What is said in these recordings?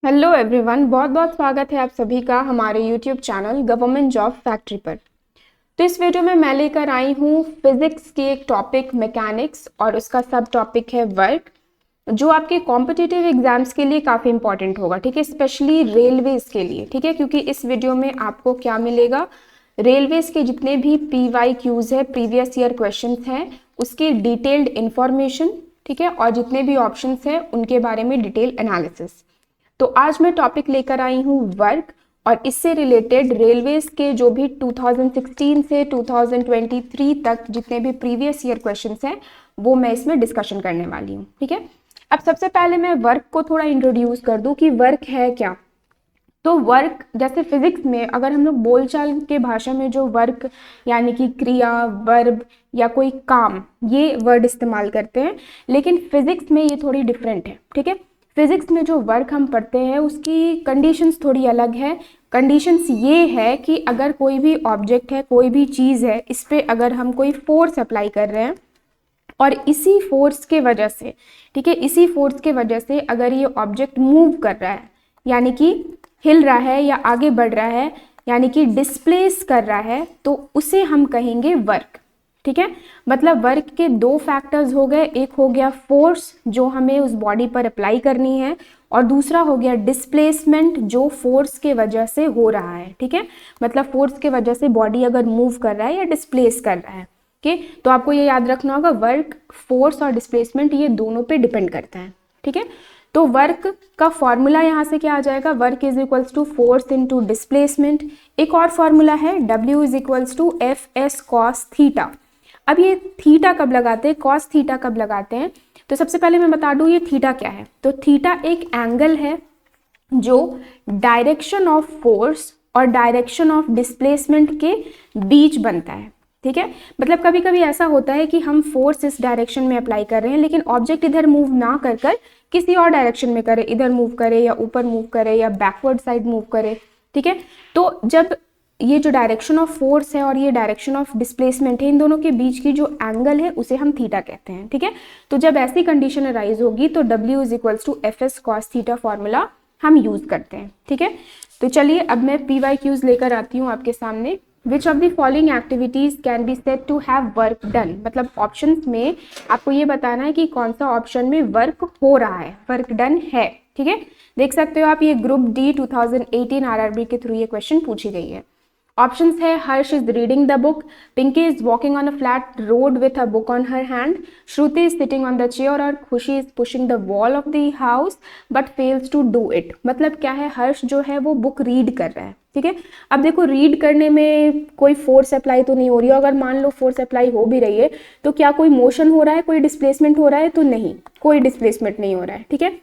Hello everyone, बहुत बहुत स्वागत है आप सभी का हमारे YouTube channel government job factory पर। तो इस वीडियो में मैं लेकर आई हूँ फिजिक्स की एक टॉपिक मैकेनिक्स और उसका सब टॉपिक है वर्क, जो आपके कॉम्पिटिटिव एग्जाम्स के लिए काफ़ी इंपॉर्टेंट होगा। ठीक है, स्पेशली रेलवेज के लिए। ठीक है, क्योंकि इस वीडियो में आपको क्या मिलेगा, रेलवेज के जितने भी PYQs है, प्रीवियस ईयर क्वेश्चन हैं, उसकी डिटेल्ड इंफॉर्मेशन। ठीक है, और जितने भी ऑप्शंस हैं उनके बारे में डिटेल एनालिसिस। तो आज मैं टॉपिक लेकर आई हूँ वर्क, और इससे रिलेटेड रेलवेज के जो भी 2016 से 2023 तक जितने भी प्रीवियस ईयर क्वेश्चंस हैं वो मैं इसमें डिस्कशन करने वाली हूँ। ठीक है, अब सबसे पहले मैं वर्क को थोड़ा इंट्रोड्यूस कर दूँ कि वर्क है क्या। तो वर्क जैसे फिजिक्स में अगर हम लोग बोलचाल के भाषा में जो वर्क यानी कि क्रिया, वर्ब या कोई काम, ये वर्ड इस्तेमाल करते हैं, लेकिन फिजिक्स में ये थोड़ी डिफरेंट है। ठीक है, फिजिक्स में जो वर्क हम पढ़ते हैं उसकी कंडीशंस थोड़ी अलग है। कंडीशंस ये है कि अगर कोई भी ऑब्जेक्ट है, कोई भी चीज़ है, इस पर अगर हम कोई फोर्स अप्लाई कर रहे हैं और इसी फोर्स के वजह से, ठीक है, इसी फोर्स के वजह से अगर ये ऑब्जेक्ट मूव कर रहा है, यानी कि हिल रहा है या आगे बढ़ रहा है, यानी कि डिस्प्लेस कर रहा है, तो उसे हम कहेंगे वर्क। ठीक है, मतलब वर्क के दो फैक्टर्स हो गए, एक हो गया फोर्स जो हमें उस बॉडी पर अप्लाई करनी है, और दूसरा हो गया डिस्प्लेसमेंट जो फोर्स के वजह से हो रहा है। ठीक है, मतलब फोर्स के वजह से बॉडी अगर मूव कर रहा है या डिस्प्लेस कर रहा है। ओके, तो आपको ये याद रखना होगा, वर्क, फोर्स और डिस्प्लेसमेंट ये दोनों पे डिपेंड करता है। ठीक है, तो वर्क का फॉर्मूला यहाँ से क्या आ जाएगा, work is equals to force into displacement. एक और फॉर्मूला है W is equals to FS cos theta. अब ये थीटा कब लगाते हैं, कॉस थीटा कब लगाते हैं, तो सबसे पहले मैं बता दूं ये थीटा क्या है। तो थीटा एक एंगल है जो डायरेक्शन ऑफ फोर्स और डायरेक्शन ऑफ डिस्प्लेसमेंट के बीच बनता है। ठीक है, मतलब कभी कभी ऐसा होता है कि हम फोर्स इस डायरेक्शन में अप्लाई कर रहे हैं, लेकिन ऑब्जेक्ट इधर मूव ना कर कर किसी और डायरेक्शन में करे, इधर मूव करे या ऊपर मूव करे या बैकवर्ड साइड मूव करे। ठीक है, तो जब ये जो डायरेक्शन ऑफ फोर्स है और ये डायरेक्शन ऑफ डिस्प्लेसमेंट है, इन दोनों के बीच की जो एंगल है उसे हम थीटा कहते हैं। ठीक है, तो जब ऐसी कंडीशन अराइज होगी तो W is equals to FS cos theta formula हम यूज करते हैं। ठीक है, तो चलिए अब मैं PYQs लेकर आती हूँ आपके सामने। Which of the following activities can be said to have work done, मतलब ऑप्शंस में आपको ये बताना है कि कौन सा ऑप्शन में वर्क हो रहा है, वर्क डन है। ठीक है, देख सकते हो आप, ये ग्रुप D 2018 RRB के थ्रू ये क्वेश्चन पूछी गई है। Options है, हर्ष is reading the book, Pinky is walking on a flat road with a book on her hand, Shruti is sitting on the chair और खुशी is pushing the wall of the house but fails to do it। मतलब क्या है, हर्ष जो है वो book read कर रहा है। ठीक है, अब देखो रीड करने में कोई फोर्स अप्लाई तो नहीं हो रही है, अगर मान लो फोर्स अप्लाई हो भी रही है तो क्या कोई मोशन हो रहा है, कोई डिस्प्लेसमेंट हो रहा है, तो नहीं, कोई डिस्प्लेसमेंट नहीं हो रहा है। ठीक है,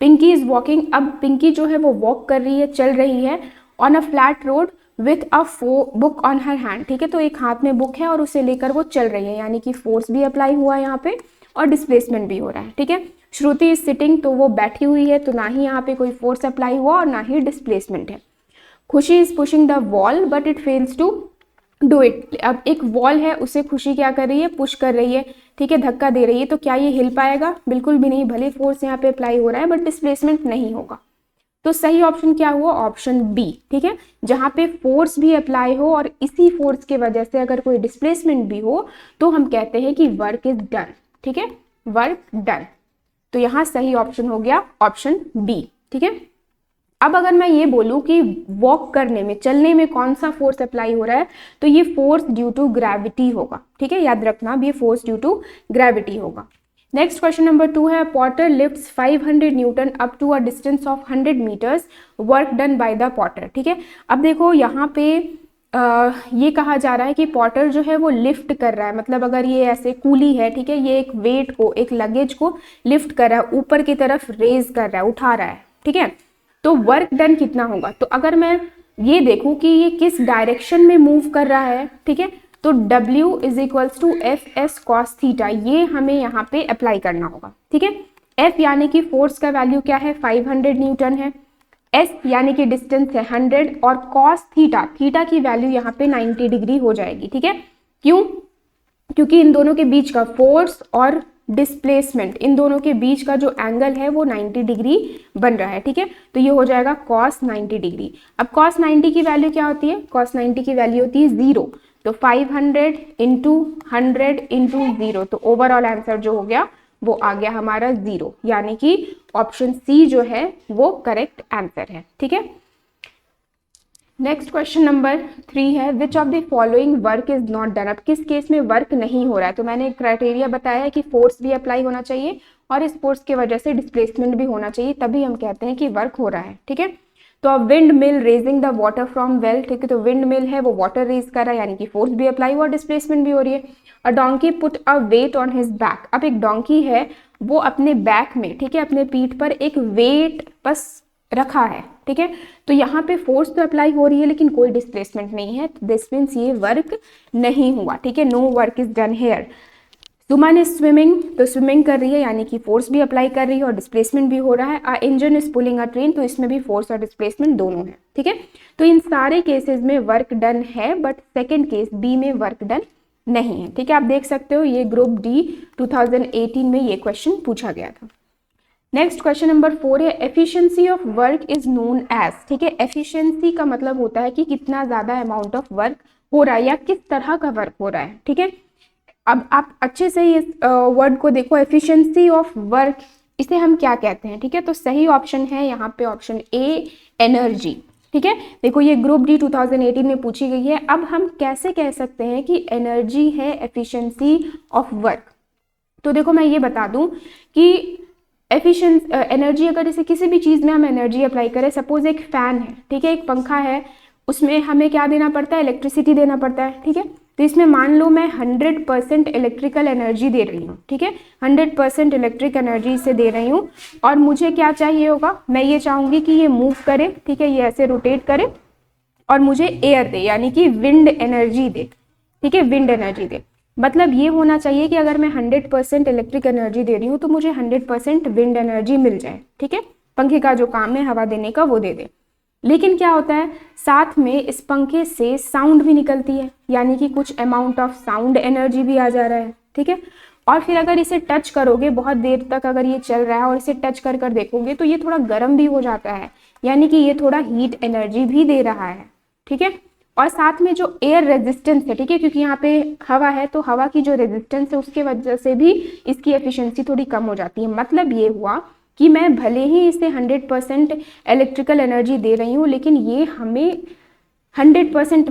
पिंकी इज वॉकिंग, अब पिंकी जो है वो वॉक कर रही है, चल रही है, on a flat road with a book on her hand. ठीक है, तो एक हाथ में बुक है और उसे लेकर वो चल रही है, यानी कि फोर्स भी अप्लाई हुआ है यहाँ पे और डिस्प्लेसमेंट भी हो रहा है। ठीक है, श्रुति इज सिटिंग, तो वो बैठी हुई है, तो ना ही यहाँ पे कोई फोर्स अप्लाई हुआ और ना ही डिस्प्लेसमेंट है। Khushi is pushing the wall but it fails to do it, अब एक वॉल है उसे खुशी क्या कर रही है, पुश कर रही है। ठीक है, धक्का दे रही है, तो क्या ये हिल पाएगा, बिल्कुल भी नहीं, भले फोर्स यहाँ पे अप्लाई हो रहा है बट डिस्प्लेसमेंट नहीं होगा। तो सही ऑप्शन क्या हुआ, ऑप्शन बी। ठीक है, जहां पे फोर्स भी अप्लाई हो और इसी फोर्स के वजह से अगर कोई डिस्प्लेसमेंट भी हो तो हम कहते हैं कि वर्क इज डन। ठीक है, वर्क डन, तो यहां सही ऑप्शन हो गया ऑप्शन बी। ठीक है, अब अगर मैं ये बोलूं कि वॉक करने में, चलने में कौन सा फोर्स अप्लाई हो रहा है, तो ये फोर्स ड्यू टू ग्रेविटी होगा। ठीक है, याद रखना, अब ये फोर्स ड्यू टू ग्रेविटी होगा। नेक्स्ट क्वेश्चन नंबर 2 है, potter lifts 500 newton up to a distance of 100 metres, work done by the potter. ठीक है, अब देखो यहाँ पे ये कहा जा रहा है कि पॉटर जो है वो लिफ्ट कर रहा है, मतलब अगर ये ऐसे कूली है, ठीक है, ये एक वेट को, एक लगेज को लिफ्ट कर रहा है, ऊपर की तरफ रेज कर रहा है, उठा रहा है। ठीक है, तो वर्क डन कितना होगा, तो अगर मैं ये देखूं कि ये किस डायरेक्शन में मूव कर रहा है, ठीक है, तो W is equals to FS cos theta, ये हमें यहाँ पे अप्लाई करना होगा। ठीक है, F यानी कि फोर्स का वैल्यू क्या है, 500 न्यूटन है, S यानी कि डिस्टेंस है 100, और cos थीटा, थीटा की वैल्यू यहाँ पे 90 डिग्री हो जाएगी। ठीक है, क्यों, क्योंकि इन दोनों के बीच का फोर्स और डिस्प्लेसमेंट, इन दोनों के बीच का जो एंगल है वो 90 डिग्री बन रहा है, ठीक है। तो ये हो जाएगा कॉस 90 डिग्री। अब कॉस 90 की वैल्यू क्या होती है, कॉस 90 की वैल्यू होती है 0, तो 500 इंटू 100 इंटू 0, तो ओवरऑल आंसर जो हो गया वो आ गया हमारा 0, यानी कि ऑप्शन सी जो है वो करेक्ट आंसर है, ठीक है। नेक्स्ट क्वेश्चन नंबर 3 है, विच of the following work is not done. अब किस केस में वर्क नहीं हो रहा है, तो मैंने एक क्राइटेरिया बताया है कि फोर्स भी अप्लाई होना चाहिए और इस फोर्स की वजह से डिस्प्लेसमेंट भी होना चाहिए, तभी हम कहते हैं कि वर्क हो रहा है, ठीक है। तो अब wind mill raising the water from well, ठीक है, तो विंड मिल है वो वाटर रेज कर रहा है, यानी कि फोर्स भी अप्लाई हुआ, डिस्प्लेसमेंट भी हो रही है। A donkey put a weight on his back, अब एक डोंकी है वो अपने बैक में, ठीक है, अपने पीठ पर एक वेट बस रखा है, ठीक है। तो यहाँ पे फोर्स तो अप्लाई हो रही है लेकिन कोई डिस्प्लेसमेंट नहीं है, तो दिस मीन्स ये वर्क नहीं हुआ, ठीक है, no work is done here. Suman is swimming, तो स्विमिंग कर रही है यानी कि फोर्स भी अप्लाई कर रही है और डिस्प्लेसमेंट भी हो रहा है। A engine is pulling a train, तो इसमें भी फोर्स और डिस्प्लेसमेंट दोनों है, ठीक है। तो इन सारे केसेस में वर्क डन है, बट सेकेंड केस बी में वर्क डन नहीं है, ठीक है। आप देख सकते हो ये ग्रुप डी 2018 में ये क्वेश्चन पूछा गया था। नेक्स्ट क्वेश्चन नंबर 4 है, efficiency of work is known as, ठीक है। एफिशिएंसी का मतलब होता है कि कितना ज्यादा अमाउंट ऑफ वर्क हो रहा है या किस तरह का वर्क हो रहा है, ठीक है। अब आप अच्छे से इस वर्ड को देखो, एफिशिएंसी ऑफ वर्क, इसे हम क्या कहते हैं, ठीक है। तो सही ऑप्शन है यहाँ पे ऑप्शन ए, एनर्जी, ठीक है। देखो ये ग्रुप डी 2018 में पूछी गई है। अब हम कैसे कह सकते हैं कि एनर्जी है एफिशिएंसी ऑफ वर्क, तो देखो मैं ये बता दूं कि एनर्जी, अगर जैसे किसी भी चीज़ में हम एनर्जी अप्लाई करें, सपोज एक फैन है, ठीक है, एक पंखा है, उसमें हमें क्या देना पड़ता है, इलेक्ट्रिसिटी देना पड़ता है, ठीक है। तो इसमें मान लो मैं 100% इलेक्ट्रिकल एनर्जी दे रही हूँ, ठीक है, 100% इलेक्ट्रिक एनर्जी इसे दे रही हूँ, और मुझे क्या चाहिए होगा, मैं ये चाहूँगी कि ये मूव करे, ठीक है, ये ऐसे रोटेट करे और मुझे एयर दे, यानी कि विंड एनर्जी दे, ठीक है, विंड एनर्जी दे। मतलब ये होना चाहिए कि अगर मैं 100% इलेक्ट्रिक एनर्जी दे रही हूँ तो मुझे 100% विंड एनर्जी मिल जाए, ठीक है, पंखे का जो काम है हवा देने का वो दे दे। लेकिन क्या होता है, साथ में इस पंखे से साउंड भी निकलती है, यानी कि कुछ अमाउंट ऑफ साउंड एनर्जी भी आ जा रहा है, ठीक है। और फिर अगर इसे टच करोगे बहुत देर तक, अगर ये चल रहा है और इसे टच कर कर देखोगे तो ये थोड़ा गर्म भी हो जाता है, यानी कि ये थोड़ा हीट एनर्जी भी दे रहा है, ठीक है। और साथ में जो एयर रेजिस्टेंस है, ठीक है, क्योंकि यहाँ पे हवा है तो हवा की जो रेजिस्टेंस है उसके वजह से भी इसकी एफिशिएंसी थोड़ी कम हो जाती है। मतलब ये हुआ कि मैं भले ही इसे 100% इलेक्ट्रिकल एनर्जी दे रही हूँ लेकिन ये हमें 100%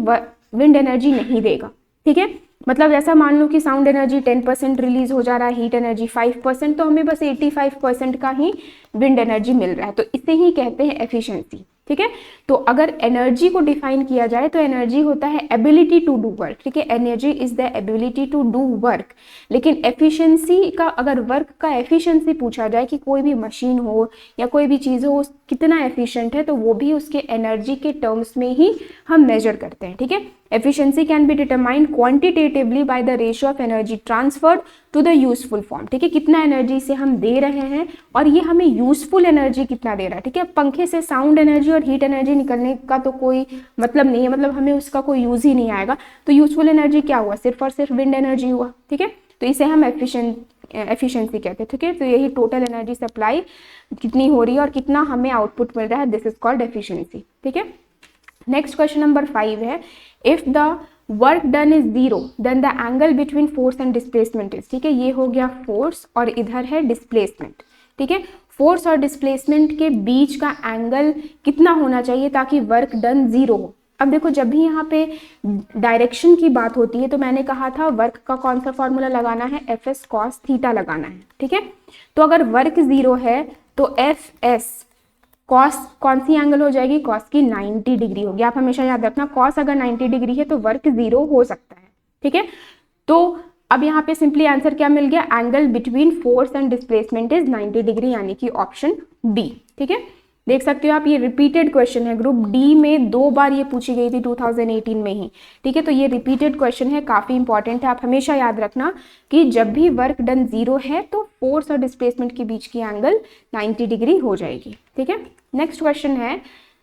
विंड एनर्जी नहीं देगा, ठीक है। मतलब ऐसा मान लो कि साउंड एनर्जी 10% रिलीज हो जा रहा है, हीट एनर्जी 5%, तो हमें बस 85% का ही विंड एनर्जी मिल रहा है, तो इसे ही कहते हैं एफिशिएंसी, ठीक है। तो अगर एनर्जी को डिफाइन किया जाए तो एनर्जी होता है एबिलिटी टू डू वर्क, ठीक है, energy is the ability to do work. लेकिन एफिशिएंसी का, अगर वर्क का एफिशिएंसी पूछा जाए कि कोई भी मशीन हो या कोई भी चीज़ हो कितना एफिशिएंट है, तो वो भी उसके एनर्जी के टर्म्स में ही हम मेजर करते हैं, ठीक है। Efficiency can be determined quantitatively by the ratio of energy transferred to the useful form, ठीक है, कितना एनर्जी से हम दे रहे हैं और ये हमें यूजफुल एनर्जी कितना दे रहा है, ठीक है। पंखे से साउंड एनर्जी और हीट एनर्जी निकलने का तो कोई मतलब नहीं है, मतलब हमें उसका कोई यूज ही नहीं आएगा, तो यूजफुल एनर्जी क्या हुआ, सिर्फ और सिर्फ विंड एनर्जी हुआ, ठीक है। तो इसे हम एफिशिएंसी कहते हैं, ठीक है। तो यही टोटल एनर्जी सप्लाई कितनी हो रही है और कितना हमें आउटपुट मिल रहा है, दिस इज कॉल्ड एफिशिएंसी, ठीक है। नेक्स्ट क्वेश्चन नंबर 5 है, if the work done is 0 then the angle between force and displacement is, ठीक है, ये हो गया फोर्स और इधर है डिस्प्लेसमेंट, ठीक है। फोर्स और डिस्प्लेसमेंट के बीच का एंगल कितना होना चाहिए ताकि वर्क डन 0 हो। अब देखो जब भी यहाँ पे डायरेक्शन की बात होती है तो मैंने कहा था वर्क का कौन सा फॉर्मूला लगाना है, एफ एस कॉस थीटा लगाना है, ठीक है। तो अगर वर्क 0 है तो एफ एस कॉस कौन सी एंगल हो जाएगी, कॉस की 90 डिग्री होगी। आप हमेशा याद रखना कॉस अगर 90 डिग्री है तो वर्क 0 हो सकता है, ठीक है। तो अब यहाँ पे सिंपली आंसर क्या मिल गया, angle between force and displacement is 90 degree, यानी कि ऑप्शन बी, ठीक है। देख सकते हो आप ये रिपीटेड क्वेश्चन है, ग्रुप डी में 2 बार ये पूछी गई थी 2018 में ही, ठीक है। तो ये रिपीटेड क्वेश्चन है, काफी इंपॉर्टेंट है, आप हमेशा याद रखना कि जब भी वर्क डन 0 है तो फोर्स और डिस्प्लेसमेंट के बीच की एंगल 90 डिग्री हो जाएगी, ठीक है। नेक्स्ट क्वेश्चन है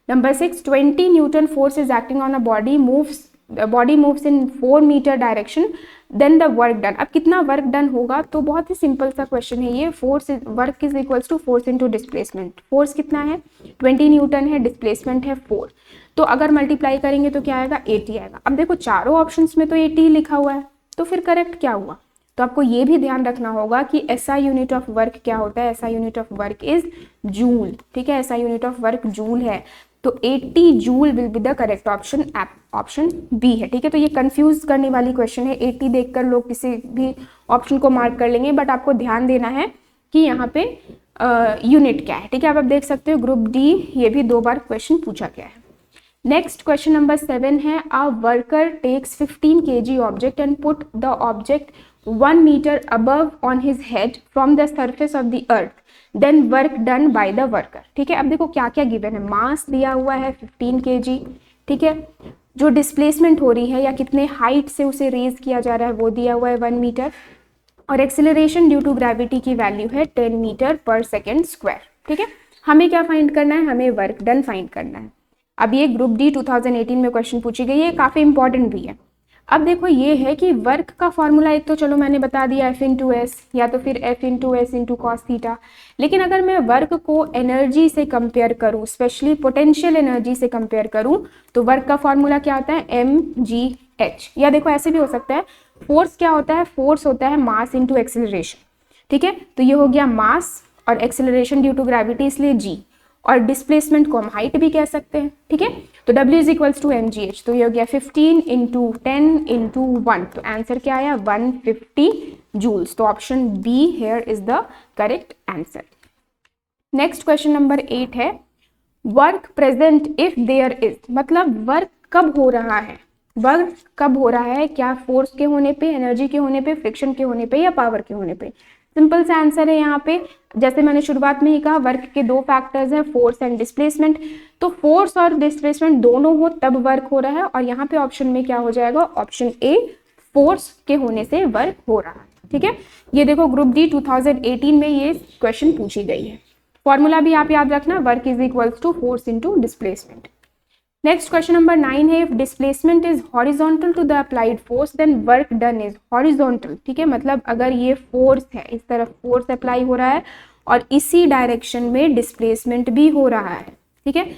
number 6, 20 newton force is acting on a body moves body moves in 4 metre direction then the work done. अब कितना वर्क डन होगा, तो बहुत ही सिंपल सा क्वेश्चन है ये। Force work is equals to force into displacement. Force कितना है 20 न्यूटन है, डिस्प्लेसमेंट है 4, तो अगर मल्टीप्लाई करेंगे तो क्या आएगा 80 आएगा। अब देखो चारों ऑप्शंस में तो 80 लिखा हुआ है, तो फिर करेक्ट क्या हुआ। तो आपको ये भी ध्यान रखना होगा कि एसआई यूनिट ऑफ वर्क क्या होता है, SI unit of work is joule, ठीक है, SI unit of work joule है, तो 80 joule will be the correct option, option B है, ठीक है। तो ये कंफ्यूज करने वाली क्वेश्चन है, 80 देखकर लोग किसी भी ऑप्शन को मार्क कर लेंगे, बट आपको ध्यान देना है कि यहाँ पे यूनिट क्या है, ठीक है। अब आप देख सकते हो ग्रुप डी, ये भी 2 बार क्वेश्चन पूछा गया है। नेक्स्ट क्वेश्चन नंबर 7 है, a worker takes 15 kg object and put the object 1 metre above on his head from the surface of the earth, then work done by the worker, ठीक है। अब देखो क्या क्या गिवन है, मास दिया हुआ है 15 kg, ठीक है, जो डिस्प्लेसमेंट हो रही है या कितने हाइट से उसे रेज किया जा रहा है वो दिया हुआ है 1 मीटर, और एक्सेलरेशन ड्यू टू ग्रेविटी की वैल्यू है 10 मीटर पर सेकेंड स्क्वायर, ठीक है। हमें क्या फाइंड करना है, हमें वर्क डन फाइंड करना है। अब ये ग्रुप डी 2018 में क्वेश्चन पूछी गई है, काफ़ी इंपॉर्टेंट भी है। अब देखो ये है कि वर्क का फॉर्मूला एक तो चलो मैंने बता दिया F इंटू एस, या तो फिर F into S into cos theta, लेकिन अगर मैं वर्क को एनर्जी से कंपेयर करूँ, स्पेशली पोटेंशियल एनर्जी से कंपेयर करूँ, तो वर्क का फॉर्मूला क्या होता है mgh, या देखो ऐसे भी हो सकता है, फोर्स क्या होता है, फोर्स होता है मास इंटू एक्सेलरेशन, ठीक है। तो ये हो गया मास और एक्सेलरेशन ड्यू टू ग्रेविटी, इसलिए g, और डिस्प्लेसमेंट को हम हाइट भी कह सकते हैं, ठीक है। तो W is equals to mgh, तो ये हो गया 15 इंटू 10 इंटू 1, तो आंसर क्या आया 150 जूल्स, तो option B here is the correct answer. Next question number 8 है, work present if there is, मतलब वर्क कब हो रहा है, वर्क कब हो रहा है, क्या फोर्स के होने पे, एनर्जी के होने पे, फ्रिक्शन के होने पे, या पावर के होने पे। सिंपल सा आंसर है यहाँ पे, जैसे मैंने शुरुआत में ही कहा, वर्क के 2 फैक्टर्स हैं, फोर्स एंड डिस्प्लेसमेंट, तो फोर्स और डिस्प्लेसमेंट दोनों हो तब वर्क हो रहा है, और यहाँ पे ऑप्शन में क्या हो जाएगा, ऑप्शन ए, फोर्स के होने से वर्क हो रहा है, ठीक है। ये देखो ग्रुप डी 2018 में ये क्वेश्चन पूछी गई है। फॉर्मूला भी आप याद रखना, work is equals to force into displacement. Next question number 9 है, if displacement is horizontal to the applied force then work done is horizontal, ठीक है, मतलब अगर ये फोर्स है, इस तरफ फोर्स अप्लाई हो रहा है और इसी डायरेक्शन में डिस्प्लेसमेंट भी हो रहा है, ठीक है,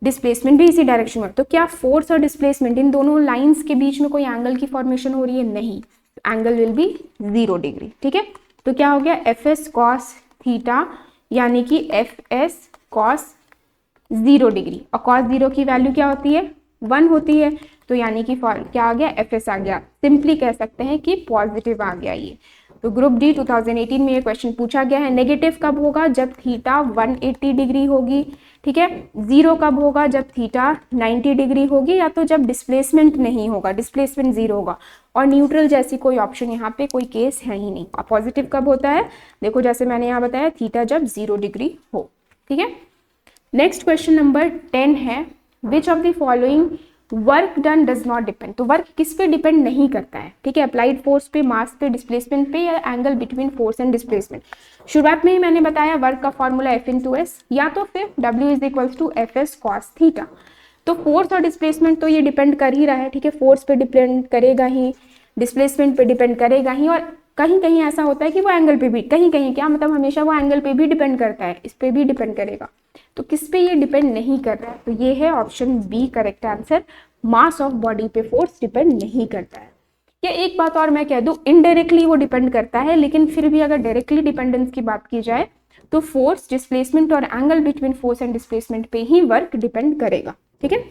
डिस्प्लेसमेंट भी इसी डायरेक्शन में, तो क्या फोर्स और डिस्प्लेसमेंट इन दोनों लाइंस के बीच में कोई एंगल की फॉर्मेशन हो रही है, नहीं, एंगल विल बी 0 डिग्री, ठीक है। तो क्या हो गया एफ कॉस थीटा, यानी कि एफ कॉस 0 डिग्री, और कॉस 0 की वैल्यू क्या होती है 1 होती है, तो यानी कि क्या आ गया एफ आ गया, सिंपली कह सकते हैं कि पॉजिटिव आ गया ये। तो ग्रुप डी 2018 में ये क्वेश्चन पूछा गया है। नेगेटिव कब होगा, जब थीटा 180 डिग्री होगी, ठीक है। 0 कब होगा, जब थीटा 90 डिग्री होगी, या तो जब डिस्प्लेसमेंट नहीं होगा, डिस्प्लेसमेंट 0 होगा, और न्यूट्रल जैसी कोई ऑप्शन यहाँ पे कोई केस है ही नहीं। और पॉजिटिव कब होता है, देखो जैसे मैंने यहाँ बताया, थीटा जब 0 डिग्री हो, ठीक है। नेक्स्ट क्वेश्चन नंबर 10 है, विच of the following work done does not depend, तो वर्क किस पे डिपेंड नहीं करता है, ठीक है, अप्लाइड फोर्स पे, मास पे, डिस्प्लेसमेंट पे, या angle between force and displacement. शुरुआत में ही मैंने बताया वर्क का फॉर्मूला F इंटू एस, या तो फिर W is equals to F S cos theta. तो फोर्स और डिस्प्लेसमेंट तो ये डिपेंड कर ही रहा है, ठीक है, फोर्स पे डिपेंड करेगा ही, डिस्प्लेसमेंट पे डिपेंड करेगा ही, और कहीं कहीं ऐसा होता है कि वो एंगल पे भी, कहीं कहीं क्या मतलब हमेशा वो एंगल पे भी डिपेंड करता है, इस पे भी डिपेंड करेगा, तो किस पे ये डिपेंड नहीं कर रहा है, तो ये है option B correct answer, mass of body पे फोर्स डिपेंड नहीं करता है। या एक बात और मैं कह दूं, इनडायरेक्टली वो डिपेंड करता है, लेकिन फिर भी अगर डायरेक्टली डिपेंडेंस की बात की जाए तो फोर्स, डिस्प्लेसमेंट और angle between force and displacement पे ही वर्क डिपेंड करेगा, ठीक है।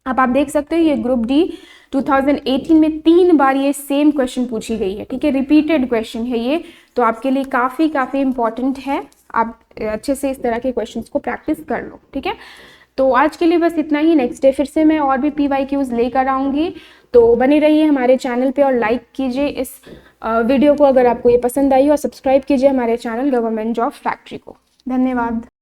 अब आप देख सकते हो ये ग्रुप डी 2018 में 3 बार ये सेम क्वेश्चन पूछी गई है, ठीक है, रिपीटेड क्वेश्चन है ये, तो आपके लिए काफ़ी इंपॉर्टेंट है, आप अच्छे से इस तरह के क्वेश्चंस को प्रैक्टिस कर लो, ठीक है। तो आज के लिए बस इतना ही, नेक्स्ट डे फिर से मैं और भी PYQs लेकर आऊँगी, तो बने रहिए हमारे चैनल पे और लाइक कीजिए इस वीडियो को अगर आपको ये पसंद आई, और सब्सक्राइब कीजिए हमारे चैनल गवर्नमेंट जॉब फैक्ट्री को। धन्यवाद।